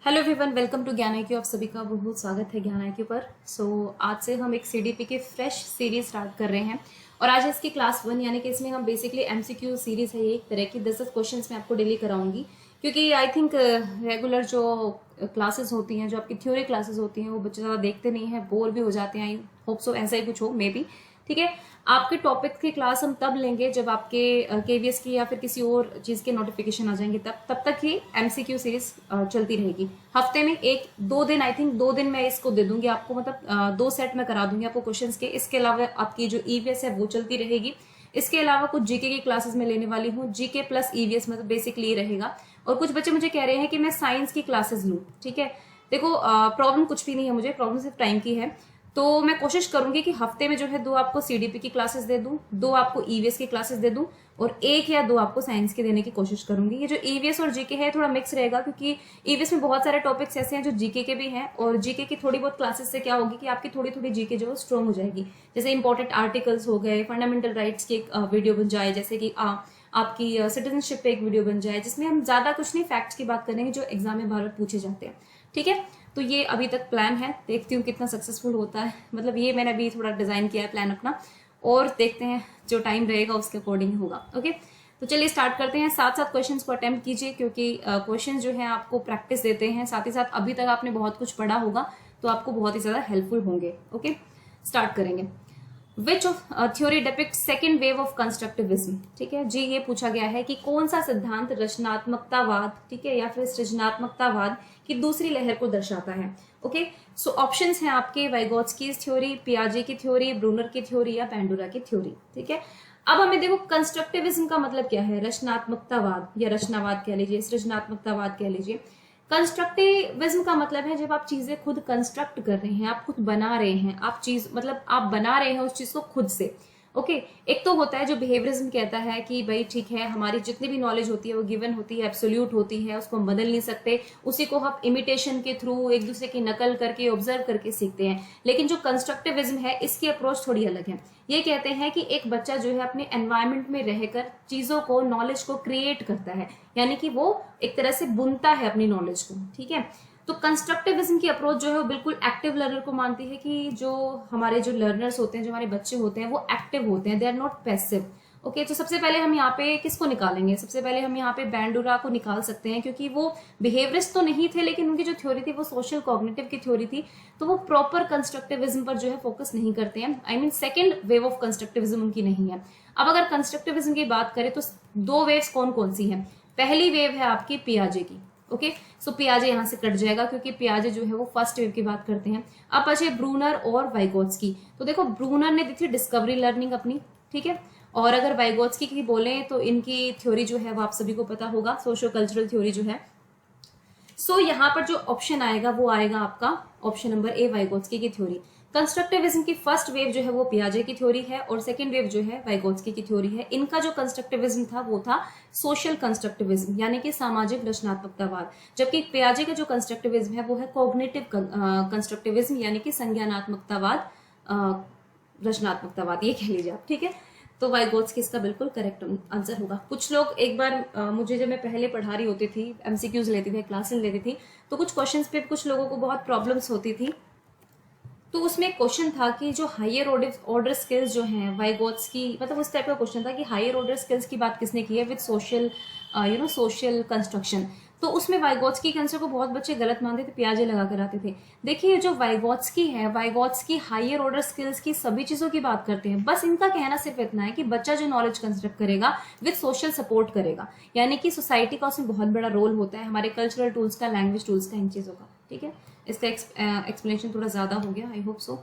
Hello everyone, welcome to ज्ञान IQ। आप सभी का बहुत बहुत स्वागत है ज्ञान IQ पर। आज से हम एक सीडीपी की फ्रेश सीरीज स्टार्ट कर रहे हैं और आज है इसकी क्लास 1, यानी कि इसमें हम बेसिकली MCQ सीरीज है। ये एक तरह की 10 क्वेश्चन मैं आपको डेली कराऊंगी, क्योंकि आई थिंक रेगुलर जो क्लासेस होती हैं, जो आपकी थ्योरी क्लासेस होती हैं, वो बच्चे ज़्यादा देखते नहीं हैं, बोर भी हो जाते हैं। आई होप सो ऐसा ही कुछ हो, मे बी। ठीक है, आपके टॉपिक की क्लास हम तब लेंगे जब आपके KVS की या फिर किसी और चीज के नोटिफिकेशन आ जाएंगे। तब तक ही MCQ सीरीज चलती रहेगी। हफ्ते में 1-2 दिन, आई थिंक 2 दिन मैं इसको दे दूंगी आपको, मतलब 2 सेट में करा दूंगी आपको क्वेश्चंस के। इसके अलावा आपकी जो EVS है वो चलती रहेगी। इसके अलावा कुछ जीके की क्लासेस में लेने वाली हूँ, जीके प्लस EVS, मतलब बेसिकली रहेगा। और कुछ बच्चे मुझे कह रहे हैं कि मैं साइंस की क्लासेस लूँ। ठीक है, देखो प्रॉब्लम कुछ भी नहीं है मुझे, प्रॉब्लम सिर्फ टाइम की है। तो मैं कोशिश करूंगी कि हफ्ते में जो है 2 आपको CDP की क्लासेस दे दूं, 2 आपको EVS की क्लासेस दे दूं और 1 या 2 आपको साइंस की देने की कोशिश करूंगी। ये जो EVS और जीके है थोड़ा मिक्स रहेगा, क्योंकि EVS में बहुत सारे टॉपिक्स ऐसे हैं जो जीके के भी हैं, और जीके की थोड़ी बहुत क्लासेस से क्या होगी कि आपकी थोड़ी थोड़ी जीके जो है स्ट्रॉन्ग हो जाएगी। जैसे इंपॉर्टेंट आर्टिकल्स हो गए, फंडामेंटल राइट्स की एक वीडियो बन जाए, जैसे कि आपकी सिटीजनशिप पे एक वीडियो बन जाए, जिसमें हम ज्यादा कुछ नहीं, फैक्ट्स की बात करेंगे जो एग्जाम में बार बार पूछे जाते हैं। ठीक है, तो ये अभी तक प्लान है, देखती हूँ कितना सक्सेसफुल होता है। मतलब ये मैंने अभी थोड़ा डिजाइन किया है प्लान अपना, और देखते हैं जो टाइम रहेगा उसके अकॉर्डिंग होगा। ओके, तो चलिए स्टार्ट करते हैं। साथ साथ क्वेश्चंस को अटेम्प्ट कीजिए, क्योंकि क्वेश्चन जो है आपको प्रैक्टिस देते हैं, साथ ही साथ अभी तक आपने बहुत कुछ पढ़ा होगा तो आपको बहुत ही ज्यादा हेल्पफुल होंगे। ओके, स्टार्ट करेंगे। Which of theory depict second wave of constructivism. ठीक है जी, ये पूछा गया है कि कौन सा सिद्धांत रचनात्मकतावाद, ठीक है, या फिर सृजनात्मकतावाद की दूसरी लहर को दर्शाता है। ओके, सो ऑप्शंस हैं आपके वाइगोत्स्की थ्योरी, पियाजे की थ्योरी, ब्रूनर की थ्योरी या पेंडुरा की थ्योरी। ठीक है, अब हमें देखो कंस्ट्रक्टिविज्म का मतलब क्या है। रचनात्मकतावाद या रचनावाद कह लीजिए, सृजनात्मकतावाद कह लीजिए। कंस्ट्रक्टिविज्म का मतलब है जब आप चीजें खुद कंस्ट्रक्ट कर रहे हैं, आप खुद बना रहे हैं, आप चीज मतलब आप बना रहे हैं उस चीज को खुद से। ओके, एक तो होता है जो बिहेवियरिज्म कहता है कि भाई ठीक है, हमारी जितनी भी नॉलेज होती है वो गिवन होती है, एब्सोल्यूट होती है, उसको हम बदल नहीं सकते, उसी को हम इमिटेशन के थ्रू, एक दूसरे की नकल करके, ऑब्जर्व करके सीखते हैं। लेकिन जो कंस्ट्रक्टिविज्म है, इसकी अप्रोच थोड़ी अलग है। ये कहते हैं कि एक बच्चा जो है अपने एनवायरमेंट में रहकर चीजों को, नॉलेज को क्रिएट करता है, यानी कि वो एक तरह से बुनता है अपनी नॉलेज को। ठीक है, तो कंस्ट्रक्टिविज्म की अप्रोच जो है वो बिल्कुल एक्टिव लर्नर को मानती है, कि जो हमारे जो लर्नर्स होते हैं, जो हमारे बच्चे होते हैं, वो एक्टिव होते हैं, they are not passive. Okay, तो सबसे पहले हम यहाँ पे किसको निकालेंगे? सबसे पहले हम यहाँ पे बेंडुरा को निकाल सकते हैं, क्योंकि वो बिहेवियरिस्ट तो नहीं थे, लेकिन उनकी जो थ्योरी थी वो सोशल कॉग्निटिव की थ्योरी थी, तो वो प्रॉपर कंस्ट्रक्टिविज्म पर जो है फोकस नहीं करते हैं। I mean second wave of constructivism उनकी नहीं है। अब अगर कंस्ट्रक्टिविज्म की बात करें तो 2 वेव्स कौन कौन सी हैं? पहली वेव है आपकी पियाजे की। ओके, सो पियाजे यहां से कट जाएगा, क्योंकि पियाजे जो है वो फर्स्ट वेव की बात करते हैं। अब बचे ब्रूनर और वाइगोत्स्की। तो देखो, ब्रूनर ने दी थी डिस्कवरी लर्निंग अपनी, ठीक है, और अगर वाइगोत्स्की की बोले तो इनकी थ्योरी जो है वो आप सभी को पता होगा, सोशो कल्चरल थ्योरी जो है। सो यहाँ पर जो ऑप्शन आएगा वो आएगा आपका ऑप्शन नंबर ए, वाइगोत्स्की की थ्योरी। कंस्ट्रक्टिविज्म की फर्स्ट वेव जो है वो पियाजे की थ्योरी है, और सेकंड वेव जो है वाइगोत्स्की की थ्योरी है। इनका जो कंस्ट्रक्टिविज्म था वो था सोशल कंस्ट्रक्टिविज्म, यानी कि सामाजिक रचनात्मकतावाद, जबकि पियाजे का जो कंस्ट्रक्टिविज्म है वो है कॉग्निटिव कंस्ट्रक्टिविज्म, यानी कि संज्ञानात्मकतावाद, रचनात्मकतावाद, ये कह लीजिए आप। ठीक है, तो वाइगोत्स्की इसका बिल्कुल करेक्ट आंसर होगा। कुछ लोग एक बार मुझे, जब मैं पहले पढ़ा रही होती थी, MCQs लेती थी, क्लासेस लेती थी, तो कुछ क्वेश्चंस पे कुछ लोगों को बहुत प्रॉब्लम्स होती थी। तो उसमें क्वेश्चन था कि जो हायर ऑर्डर स्किल्स जो हैं वाइगोत्स्की, मतलब उस टाइप का क्वेश्चन था कि हायर ऑर्डर स्किल्स की बात किसने की है विद सोशल सोशल कंस्ट्रक्शन। तो उसमें वाइगोत्स्की के आंसर को बहुत बच्चे गलत मानते थे, पियाजे लगा कर आते थे। देखिए, जो वाइगोत्स्की है, वाइगोत्स्की हायर ऑर्डर स्किल्स की सभी चीजों की बात करते हैं। बस इनका कहना सिर्फ इतना है कि बच्चा जो नॉलेज कंस्ट्रक्ट करेगा विद सोशल सपोर्ट करेगा, यानी कि सोसाइटी का उसमें बहुत बड़ा रोल होता है, हमारे कल्चरल टूल्स का, लैंग्वेज टूल्स का, इन चीजों का। ठीक है, इसका एक्सप्लेनेशन थोड़ा ज्यादा हो गया, आई होप सो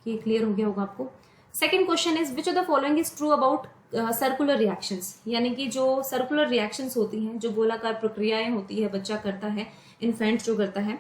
कि क्लियर हो गया होगा आपको। Second question is which of the following is true about circular reactions, यानी कि जो सर्कुलर रिएक्शंस होती हैं, जो गोलाकार प्रक्रियाएं होती है, बच्चा करता है, इन्फेंट जो करता है,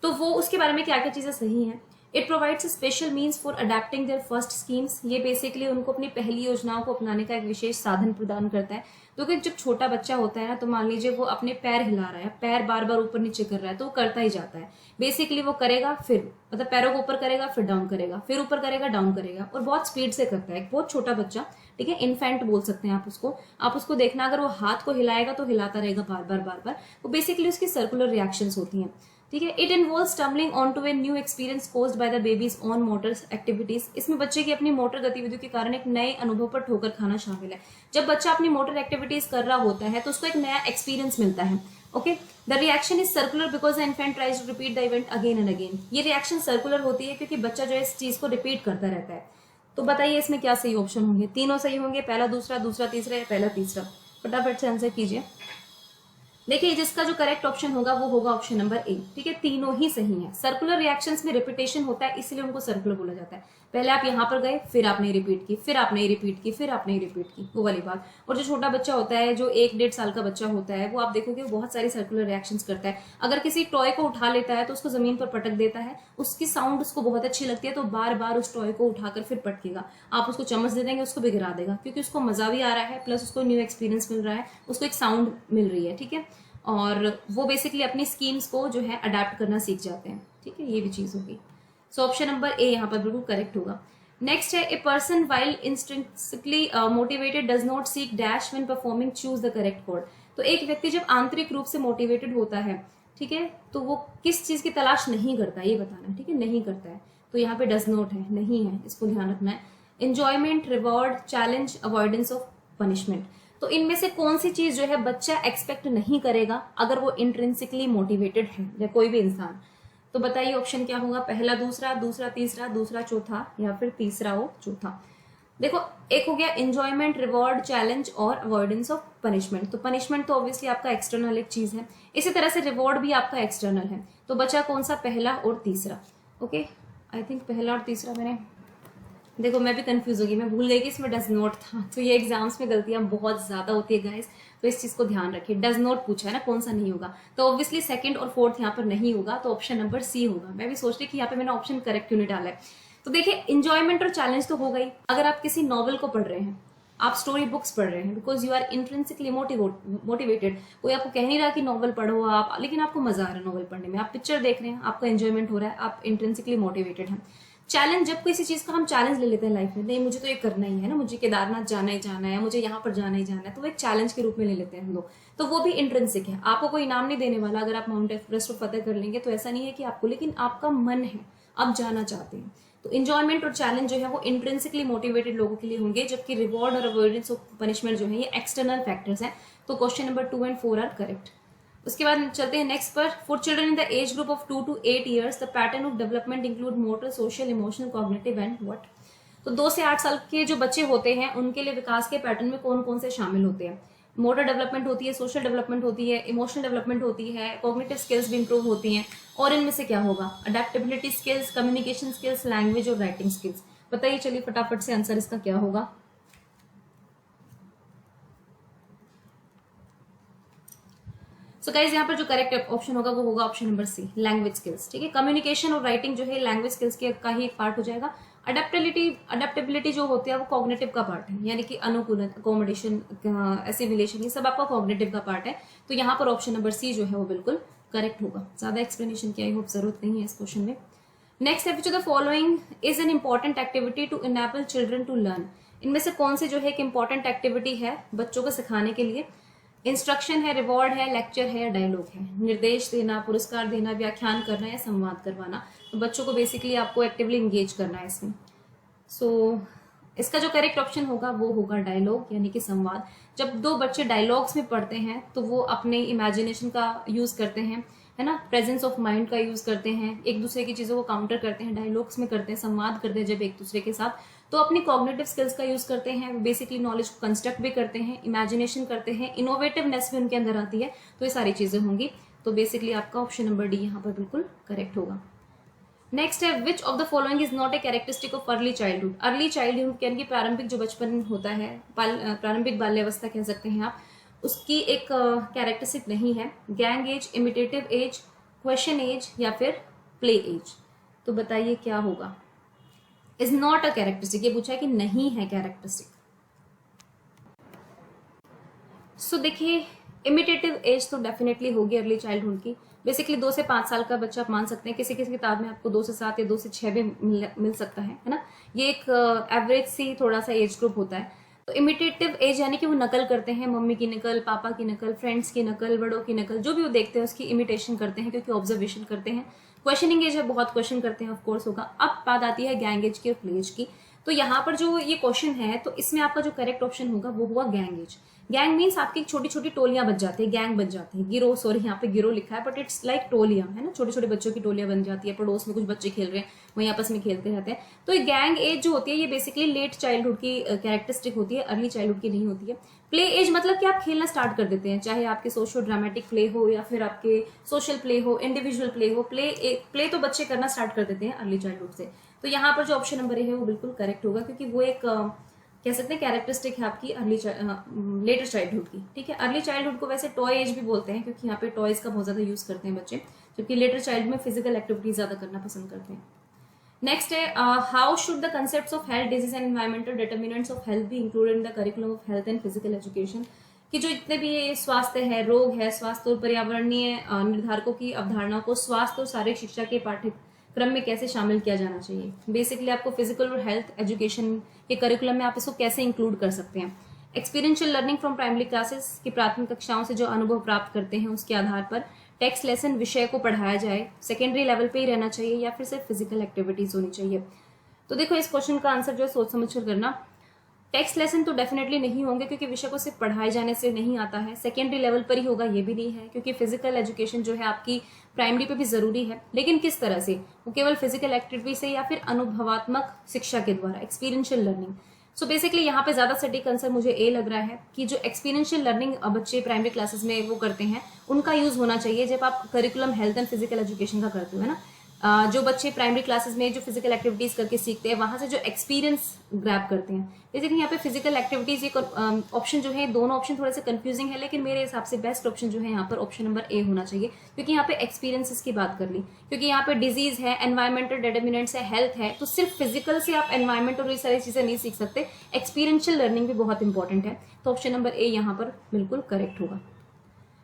तो वो उसके बारे में क्या क्या चीजें सही हैं। It provides special means for adapting their first schemes, ये बेसिकली उनको अपनी पहली योजनाओं को अपनाने का एक विशेष साधन प्रदान करता है। क्योंकि जब छोटा बच्चा होता है ना, तो मान लीजिए वो अपने पैर हिला रहा है, पैर बार बार ऊपर नीचे कर रहा है, तो वो करता ही जाता है। बेसिकली वो करेगा, फिर मतलब पैरों को ऊपर करेगा, फिर डाउन करेगा, फिर ऊपर करेगा, डाउन करेगा, और बहुत स्पीड से करता है। एक बहुत छोटा बच्चा, ठीक है, इन्फेंट बोल सकते हैं आप उसको देखना, अगर वो हाथ को हिलाएगा तो हिलाता रहेगा बार बार बार बार, वो बेसिकली उसकी सर्कुलर रिएक्शंस होती हैं। ठीक है। It involve stumbling on to a new experience caused by the babies on motor activities. इसमें बच्चे की अपनी मोटर गतिविधियों के कारण एक नए अनुभव पर ठोकर खाना शामिल है। जब बच्चा अपनी मोटर एक्टिविटीज कर रहा होता है तो उसको एक नया एक्सपीरियंस मिलता है। Okay, the reaction is circular because the infant tries to repeat the event again and again. ये रिएक्शन सर्कुलर होती है क्योंकि बच्चा जो है इस चीज को रिपीट करता रहता है। तो बताइए इसमें क्या सही ऑप्शन होंगे? तीनों सही होंगे, पहला दूसरा, दूसरा तीसरा या पहला तीसरा? फटाफट से आंसर कीजिए। देखिए जिसका जो करेक्ट ऑप्शन होगा वो होगा ऑप्शन नंबर ए। ठीक है, तीनों ही सही है। सर्कुलर रिएक्शंस में रिपीटेशन होता है इसलिए उनको सर्कुलर बोला जाता है। पहले आप यहाँ पर गए, फिर आपने रिपीट की, फिर आपने रिपीट की, फिर आपने रिपीट की, वो वाली बात। और जो छोटा बच्चा होता है, जो 1-1.5 साल का बच्चा होता है, वो आप देखोगे बहुत सारी सर्कुलर रिएक्शंस करता है। अगर किसी टॉय को उठा लेता है तो उसको जमीन पर पटक देता है, उसकी साउंड उसको बहुत अच्छी लगती है तो बार बार उस टॉय को उठाकर फिर पटकेगा। आप उसको चम्मच दे देंगे, उसको भी गिरा देगा, क्योंकि उसको मजा भी आ रहा है, प्लस उसको न्यू एक्सपीरियंस मिल रहा है, उसको एक साउंड मिल रही है। ठीक है, और वो बेसिकली अपनी स्कीम्स को जो है अडेप्ट करना सीख जाते हैं। ठीक है, ये भी चीज होगी। सो ऑप्शन नंबर ए यहाँ पर बिल्कुल करेक्ट होगा। नेक्स्ट है, a person while instinctively motivated does not seek dash when performing choose the correct code. तो एक व्यक्ति जब आंतरिक रूप से मोटिवेटेड होता है, ठीक है, तो वो किस चीज की तलाश नहीं करता, ये बताना है। ठीक है, नहीं करता है, तो यहाँ पे डज नॉट है, नहीं है, इसको ध्यान रखना है। Enjoyment, reward, challenge, avoidance of punishment. तो इनमें से कौन सी चीज जो है बच्चा एक्सपेक्ट नहीं करेगा अगर वो इंट्रिंसिकली मोटिवेटेड है, या कोई भी इंसान? तो बताइए ऑप्शन क्या होगा? पहला दूसरा, दूसरा तीसरा, दूसरा चौथा, या फिर तीसरा हो चौथा? देखो, एक हो गया एंजॉयमेंट, रिवॉर्ड, चैलेंज और अवॉइडेंस ऑफ पनिशमेंट। तो पनिशमेंट तो ऑब्वियसली आपका एक्सटर्नल एक चीज है, इसी तरह से रिवॉर्ड भी आपका एक्सटर्नल है। तो बचा कौन सा? पहला और तीसरा। ओके, आई थिंक पहला और तीसरा मैंने, देखो मैं भी कंफ्यूज होगी, मैं भूल गई कि इसमें डज नॉट था। तो ये एग्जाम्स में गलतियां बहुत ज्यादा होती है गाइस, तो इस चीज को ध्यान रखिए। डज नॉट पूछा है ना, कौन सा नहीं होगा, तो ऑब्वियसली सेकंड और फोर्थ यहाँ पर नहीं होगा, तो ऑप्शन नंबर सी होगा। मैं भी सोच रही कि यहाँ पे मैंने ऑप्शन करेक्ट क्यों नहीं डाला है। तो देखिए, इंजॉयमेंट और चैलेंज तो हो गई। अगर आप किसी नॉवल को पढ़ रहे हैं, आप स्टोरी बुक्स पढ़ रहे हैं, because you are intrinsically motivated, कोई आपको कह नहीं रहा कि नॉवल पढ़ो आप, लेकिन आपको मजा आ रहा है नॉवल पढ़ने में। आप पिक्चर देख रहे हैं, आपका एंजॉयमेंट हो रहा है, आप इंट्रिंसिकली मोटिवेटेड हैं। चैलेंज, जब किसी चीज का हम चैलेंज ले लेते हैं लाइफ में, नहीं मुझे तो ये करना ही है ना, मुझे केदारनाथ जाना ही जाना है, मुझे यहाँ पर जाना ही जाना है, तो वो एक चैलेंज के रूप में ले लेते हैं हम लोग, तो वो भी इंट्रिंसिक है। आपको कोई इनाम नहीं देने वाला अगर आप माउंट एवरेस्ट को फतेह कर लेंगे, तो ऐसा नहीं है कि आपको, लेकिन आपका मन है, आप जाना चाहते हैं। तो इंजॉयमेंट और चैलेंज जो है वो इंट्रिंसिकली मोटिवेटेड लोगों के लिए होंगे, जबकि रिवॉर्ड और अवॉइडेंस ऑफ पनिशमेंट जो है ये एक्सटर्नल फैक्टर्स हैं। तो question number 2 and 4 are correct. उसके बाद चलते हैं नेक्स्ट पर। For children in the age group of 2 to 8 years the pattern of development include motor, social, emotional, cognitive and what. तो 2 से 8 साल के जो बच्चे होते हैं उनके लिए विकास के पैटर्न में कौन कौन से शामिल होते हैं? मोटर डेवलपमेंट होती है, सोशल डेवलपमेंट होती है, इमोशनल डेवलपमेंट होती है, कॉग्निटिव स्किल्स भी इंप्रूव होती हैं, और इनमें से क्या होगा? Adaptability skills, communication skills, language और राइटिंग स्किल्स। बताइए चलिए फटाफट से आंसर इसका क्या होगा? सो गाइज यहाँ पर जो करेक्ट ऑप्शन होगा वो होगा option number C, language skills. ठीक है, कम्युनिकेशन और राइटिंग जो है लैंग्वेज स्किल्स का ही एक पार्ट हो जाएगा। अडेप्टेबिलिटी जो होती है वो कॉग्निटिव का पार्ट है, यानी कि अनुकूलन, अकोमोडेशन, एसिमिलेशन, ये सब आपका कॉग्निटिव का पार्ट है। तो यहाँ पर ऑप्शन नंबर सी जो है वो बिल्कुल करेक्ट होगा। ज्यादा एक्सप्लेनेशन की आई होप जरूरत नहीं है इस क्वेश्चन में। नेक्स्ट है, which of the following is an important activity to enable children to learn. इनमें से कौन सी जो है एक इंपॉर्टेंट एक्टिविटी है बच्चों को सिखाने के लिए? इंस्ट्रक्शन है, रिवॉर्ड है, लेक्चर है या डायलॉग है? निर्देश देना, पुरस्कार देना, व्याख्यान करना या संवाद करवाना। तो बच्चों को बेसिकली आपको एक्टिवली इंगेज करना है इसमें। सो इसका जो करेक्ट ऑप्शन होगा वो होगा डायलॉग, यानी कि संवाद। जब 2 बच्चे डायलॉग्स में पढ़ते हैं तो वो अपने इमेजिनेशन का यूज करते हैं, है ना, प्रेजेंस ऑफ माइंड का यूज करते हैं, एक दूसरे की चीजों को काउंटर करते हैं, डायलॉग्स में करते हैं, संवाद करते हैं जब एक दूसरे के साथ, तो अपनी कॉग्निटिव स्किल्स का यूज करते हैं, बेसिकली नॉलेज को कंस्ट्रक्ट भी करते हैं, इमेजिनेशन करते हैं, इनोवेटिवनेस भी उनके अंदर आती है, तो ये सारी चीजें होंगी। तो बेसिकली आपका ऑप्शन नंबर डी यहाँ पर बिल्कुल करेक्ट होगा। नेक्स्ट है, which of the following is not a characteristic of early childhood. Early childhood यानी कि प्रारंभिक जो बचपन होता है, प्रारंभिक बाल्यावस्था कह सकते हैं आप, उसकी एक कैरेक्टरिस्टिक नहीं है। Gang age, imitative age, question age या फिर प्ले एज। तो बताइए क्या होगा? इज नॉट अ कैरेक्टरिस्टिक, ये पूछा है कि नहीं है कैरेक्टरिस्टिक। सो देखिए, इमिटेटिव एज तो डेफिनेटली होगी अर्ली चाइल्डहुड की। बेसिकली 2 से 5 साल का बच्चा आप मान सकते हैं, किसी किसी किताब में आपको 2 से 7 या 2 से 6 भी मिल सकता है ना। ये एक एवरेज सी थोड़ा सा एज ग्रुप होता है। तो इमिटेटिव एज यानी कि वो नकल करते हैं, मम्मी की नकल, पापा की नकल, फ्रेंड्स की नकल, बड़ों की नकल, जो भी वो देखते हैं उसकी इमिटेशन करते हैं क्योंकि ऑब्जर्वेशन करते हैं। क्वेश्चनिंग एज है, बहुत क्वेश्चन करते हैं, ऑफ कोर्स होगा। अब बात आती है गैंग एज की और प्ले एज की। तो यहाँ पर जो ये क्वेश्चन है तो इसमें आपका जो करेक्ट ऑप्शन होगा वो हुआ गैंग एज। गैंग मीन्स आपकी छोटी छोटी टोलियां बन जाती है, गैंग बन जाती है, गिरोह, सॉरी यहाँ पे गिरोह लिखा है बट इट्स लाइक टोलियां, है ना, छोटे छोटे बच्चों की टोलियां बन जाती है, पड़ोस में कुछ बच्चे खेल रहे हैं वही आपस में खेलते रहते हैं। तो ये गैंग एज जो होती है ये बेसिकली लेट चाइल्डहुड की कैरेक्टरिस्टिक होती है, अर्ली चाइल्डहुड की नहीं होती है। प्ले एज मतलब कि आप खेलना स्टार्ट कर देते हैं, चाहे आपके सोशो ड्रामेटिक प्ले हो या फिर आपके सोशल प्ले हो, इंडिविजुअल प्ले हो, प्ले तो बच्चे करना स्टार्ट कर देते हैं अर्ली चाइल्डहुड से। तो यहाँ पर जो ऑप्शन नंबर है वो बिल्कुल करेक्ट होगा क्योंकि वो एक कह सकते हैं कैरेक्टरिस्टिक है आपकी अर्ली लेटर चाइल्डहुड की। ठीक है, अर्ली चाइल्डहुड को वैसे टॉय एज भी बोलते हैं क्योंकि यहाँ पे टॉयज का बहुत ज्यादा यूज करते हैं बच्चे, जबकि लेटर चाइल्ड में फिजिकल एक्टिविटी ज्यादा करना पसंद करते हैं। नेक्स्ट है how should the concepts of health, disease and environmental determinants of health be included in the curriculum of health and physical education. कि जो इतने भी स्वास्थ्य है, रोग है, स्वास्थ्य और पर्यावरणीय निर्धारकों की अवधारणाओं को स्वास्थ्य और शारीरिक शिक्षा के पाठ्यक्रम में कैसे शामिल किया जाना चाहिए। बेसिकली आपको फिजिकल और हेल्थ एजुकेशन के करिकुलम में आप इसको कैसे इंक्लूड कर सकते हैं। Experiential learning from primary classes की प्राथमिक कक्षाओं से जो अनुभव प्राप्त करते हैं उसके आधार पर टेक्स्ट लेसन विषय को पढ़ाया जाए, सेकेंडरी लेवल पे ही रहना चाहिए या फिर सिर्फ फिजिकल एक्टिविटीज होनी चाहिए। तो देखो इस क्वेश्चन का आंसर जो है सोच समझ कर करना। टेक्स्ट लेसन तो डेफिनेटली नहीं होंगे क्योंकि विषय को सिर्फ पढ़ाए जाने से नहीं आता है, सेकेंडरी लेवल पर ही होगा ये भी नहीं है क्योंकि फिजिकल एजुकेशन जो है आपकी प्राइमरी पे भी जरूरी है, लेकिन किस तरह से, वो केवल फिजिकल एक्टिविटी से या फिर अनुभवात्मक शिक्षा के द्वारा, एक्सपीरियंशियल लर्निंग। सो बेसिकली यहाँ पे ज्यादा सटीक आंसर मुझे ए लग रहा है कि जो एक्सपीरियंशियल लर्निंग बच्चे प्राइमरी क्लासेस में वो करते हैं उनका यूज होना चाहिए जब आप curriculum health and physical education का करते हो, है ना। जो बच्चे प्राइमरी क्लासेस में जो फिजिकल एक्टिविटीज करके सीखते हैं वहां से जो एक्सपीरियंस ग्रैब करते हैं। बेसिकली यहाँ पे फिजिकल एक्टिविटीज ये ऑप्शन जो है, दोनों ऑप्शन थोड़े से कंफ्यूजिंग है लेकिन मेरे हिसाब से बेस्ट ऑप्शन जो है यहाँ पर ऑप्शन नंबर ए होना चाहिए क्योंकि यहाँ पे एक्सपीरियंसेस की बात कर ली, क्योंकि यहाँ पे डिजीज है, एनवायरमेंटल डिटर्मिनेंट्स है, हेल्थ है, तो सिर्फ फिजिकल से आप एनवायरमेंट और ये सारी चीजें नहीं सीख सकते, एक्सपीरियंशियल लर्निंग भी बहुत इंपॉर्टेंट है। तो ऑप्शन नंबर ए यहाँ पर बिल्कुल करेक्ट होगा।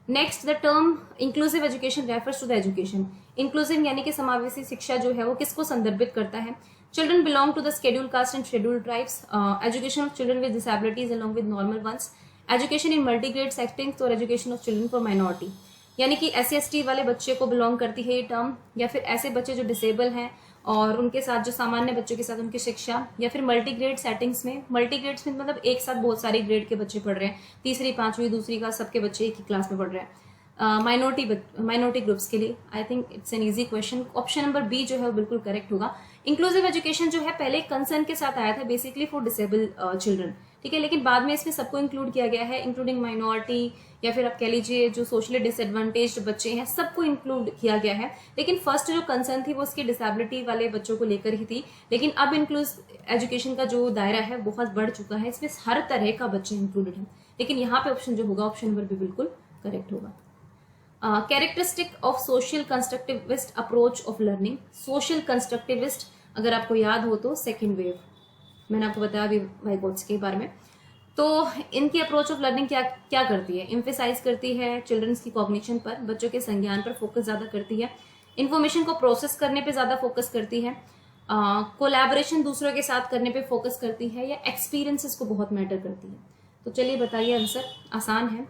Next, the term inclusive education refers to the education. Inclusive यानी कि समावेशी शिक्षा जो है वो किसको संदर्भित करता है। Children belong to the schedule caste and schedule tribes, education of children with disabilities along with normal ones, education in multigrade settings और education of children for minority. यानी कि SC/ST वाले बच्चे को बिलोंग करती है ये टर्म, या फिर ऐसे बच्चे जो डिसेबल हैं और उनके साथ जो सामान्य बच्चों के साथ उनकी शिक्षा, या फिर मल्टीग्रेड सेटिंग्स में। मल्टीग्रेड्स में मतलब एक साथ बहुत सारे ग्रेड के बच्चे पढ़ रहे हैं, तीसरी पांचवी दूसरी का सबके बच्चे एक ही क्लास में पढ़ रहे हैं। माइनॉरिटी ग्रुप्स के लिए I think it's an easy question. Option number B जो है वो बिल्कुल करेक्ट होगा। इंक्लूसिव एजुकेशन जो है पहले कंसर्न के साथ आया था बेसिकली फॉर डिसेबल चिल्ड्रन, ठीक है, लेकिन बाद में इसमें सबको इंक्लूड किया गया है, इंक्लूडिंग माइनॉरिटी या फिर आप कह लीजिए जो सोशली डिसएडवांटेज्ड बच्चे हैं सबको इंक्लूड किया गया है। लेकिन फर्स्ट जो कंसर्न थी वो उसकी डिसेबिलिटी वाले बच्चों को लेकर ही थी, लेकिन अब इंक्लूसिव एजुकेशन का जो दायरा है बहुत बढ़ चुका है, इसमें हर तरह का बच्चे इंक्लूडेड है। लेकिन यहाँ पे ऑप्शन जो होगा ऑप्शन नंबर भी बिल्कुल करेक्ट होगा। Characteristic of social constructivist approach of learning. Social constructivist अगर आपको याद हो तो सेकेंड वेव, मैंने आपको बताया अभी वाइगोत्स्की के बारे में। तो इनकी अप्रोच ऑफ लर्निंग क्या क्या करती है, इम्फेसाइज करती है चिल्ड्रंस की कॉग्निशन पर, बच्चों के संज्ञान पर फोकस ज्यादा करती है, इन्फॉर्मेशन को प्रोसेस करने पे ज्यादा फोकस करती है, कोलैबोरेशन दूसरों के साथ करने पे फोकस करती है, या एक्सपीरियंसेस को बहुत मैटर करती है। तो चलिए बताइए, आंसर आसान है,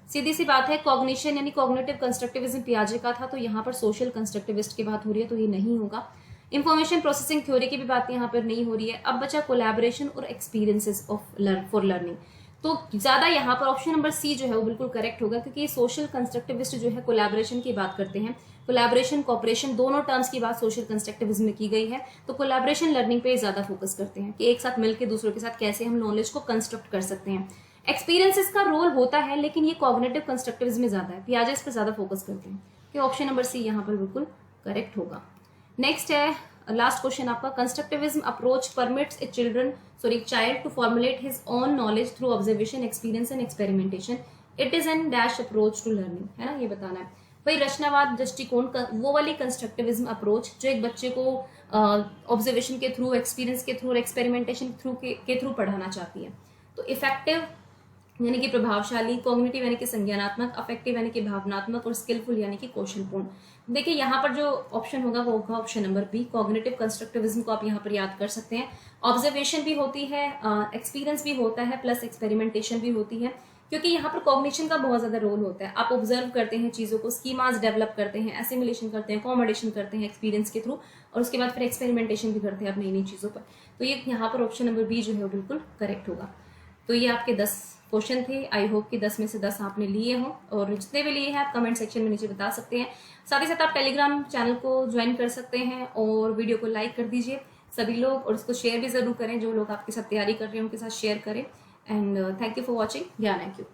सीधी सी बात है। कॉग्निशन यानी कॉग्निटिव कंस्ट्रक्टिविज्म पियाजे का था, तो यहाँ पर सोशल कंस्ट्रक्टिविस्ट की बात हो रही है तो ये नहीं होगा। इंफॉर्मेशन प्रोसेसिंग थ्योरी की भी बात यहाँ पर नहीं हो रही है। अब बचा कोलैबोरेशन और एक्सपीरियंसेस फॉर लर्निंग, तो ज्यादा यहाँ पर ऑप्शन नंबर सी जो है वो बिल्कुल करेक्ट होगा क्योंकि सोशल कंस्ट्रक्टिविस्ट जो है कोलैबोरेशन की बात करते हैं। कोलैबोरेशन, कोऑपरेशन दोनों टर्म्स की बात सोशल कंस्ट्रक्टिविज्म में की गई है, तो कोलैबोरेशन लर्निंग पे ज्यादा फोकस करते हैं कि एक साथ मिलकर दूसरों के साथ कैसे हम नॉलेज को कंस्ट्रक्ट कर सकते हैं। एक्सपीरियंसेस का रोल होता है लेकिन ये कॉग्निटिव कंस्ट्रक्टिविज्म में ज्यादा है, पियाजे इस पर ज्यादा फोकस करते हैं, कि ऑप्शन नंबर सी यहाँ पर बिल्कुल करेक्ट होगा। नेक्स्ट है लास्ट क्वेश्चन आपका, constructivism approach permits a child to formulate his own knowledge through observation, experience and experimentation. It is an dash approach to learning, है ना, ये बताना है भाई। रचनावाद दृष्टिकोण वो वाली कंस्ट्रक्टिविज्म अप्रोच जो एक बच्चे को ऑब्जर्वेशन के थ्रू, एक्सपीरियंस के थ्रू और एक्सपेरिमेंटेशन के थ्रू पढ़ाना चाहती है। तो इफेक्टिव यानी कि प्रभावशाली, कॉग्निटिव यानी कि संज्ञानात्मक, अफेक्टिव यानी कि भावनात्मक, और स्किलफुल यानी कि कौशलपूर्ण। देखिए यहाँ पर जो ऑप्शन होगा वो होगा option number B, cognitive constructivism को आप यहाँ पर याद कर सकते हैं। ऑब्जर्वेशन भी होती है, एक्सपीरियंस भी होता है, प्लस एक्सपेरिमेंटेशन भी होती है, क्योंकि यहाँ पर कॉग्निशन का बहुत ज्यादा रोल होता है। आप ऑब्जर्व करते हैं चीजों को, स्कीमास डेवलप करते हैं, एसिमुलेशन करते हैं, अकोमोडेशन करते हैं एक्सपीरियंस के थ्रू, और उसके बाद फिर एक्सपेरिमेंटेशन भी करते हैं आप नई नई चीजों पर। तो ये यहाँ पर ऑप्शन नंबर बी जो है वो बिल्कुल करेक्ट होगा। तो ये आपके 10 क्वेश्चन थे। आई होप कि 10 में से 10 आपने लिए हों, और जितने भी लिए हैं आप कमेंट सेक्शन में नीचे बता सकते हैं। साथ ही साथ आप टेलीग्राम चैनल को ज्वाइन कर सकते हैं, और वीडियो को लाइक कर दीजिए सभी लोग, और उसको शेयर भी जरूर करें। जो लोग आपके साथ तैयारी कर रहे हैं उनके साथ शेयर करें। And thank you for watching ज्ञान IQ।